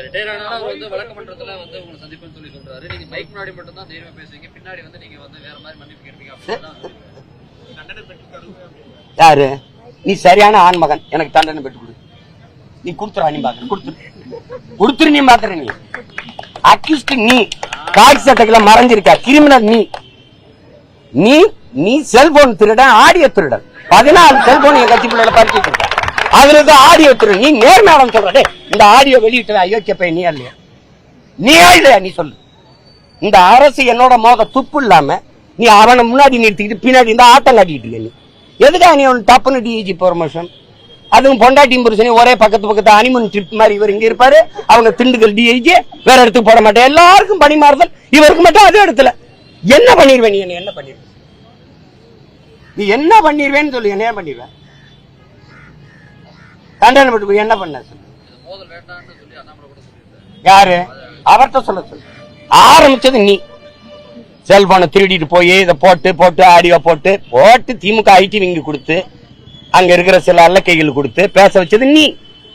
Retire ஆனாலும் அவர் வந்து வழக்கமன்றத்துல வந்து உங்களை சந்திப்புன்னு சொல்லி சொல்றாரு. நீங்க மைக் முன்னாடி மட்டும் தான் தைரியமா பேசுவீங்க, பின்னாடி வந்து நீங்க வந்து வேற மாதிரி மன்னிப்பு கேட்பீங்க அப்படின்னு யாரு நீ சரியான ஆண் மகன், எனக்கு தண்டனை பெற்று கொடு. நீ கொடுத்துறா, நீ பாக்குற கொடுத்துரு, நீ பாக்குற. நீ அக்யூஸ்ட், நீ காட்சி சட்டத்துல மறைஞ்சிருக்க கிரிமினல். நீ நீ செல்போன் திருடன், ஆடியோ திருடன். 14 செல்போன் என் கட்சி பிள்ளைல பறிச்சுட்டு இருக்க. அதுல இருந்து ஆடியோ திருடன். நீ நேர்மையாளம் சொல்ற. இந்த ஆடியோ வெளியிட்ட அயோக்கிய பையன் நீ இல்லையா? நீயா இல்லையா? நீ சொல்லு. இந்த அரசு என்னோட மோத துப்பு இல்லாம நீ அவனை முன்னாடி நிறுத்திக்கிட்டு பின்னாடி இந்த ஆட்டம் காட்டிட்டு இருக்க. நீ எதுக்காக நீ டப்புன்னு டிஐஜி ப்ரொமோஷன்? அதுவும் பொண்டாட்டியும் புருஷனையும் ஒரே பக்கத்து ஹனிமூன் ட்ரிப் மாதிரி இவர் இங்க இருப்பாரு, அவங்க திண்டுக்கல் டிஐஜி வேற இடத்துக்கு போட மாட்டேன். எல்லாருக்கும் பணி மாறுதல், இவருக்கு மட்டும் அதே இடத்துல. என்ன பண்ணிடுவேன்? நீ என்ன பண்ணிடுவேன்? நீ என்ன பண்ணிடுவேன்னு சொல்லு. என்ன பண்ணிடுவேன்? தண்டனை பட்டு என்ன பண்ண சொல்லு. யாரு? அவர்கிட்ட சொல்ல சொல்லு. ஆரம்பிச்சது நீ. செல்போனை திருடிட்டு போய் இதை போட்டு ஆடியோ போட்டு திமுக ஐடி விங்கு கொடுத்து அங்க இருக்கிற சில அல்லக்கைகள் கொடுத்து பேச வச்சது நீ.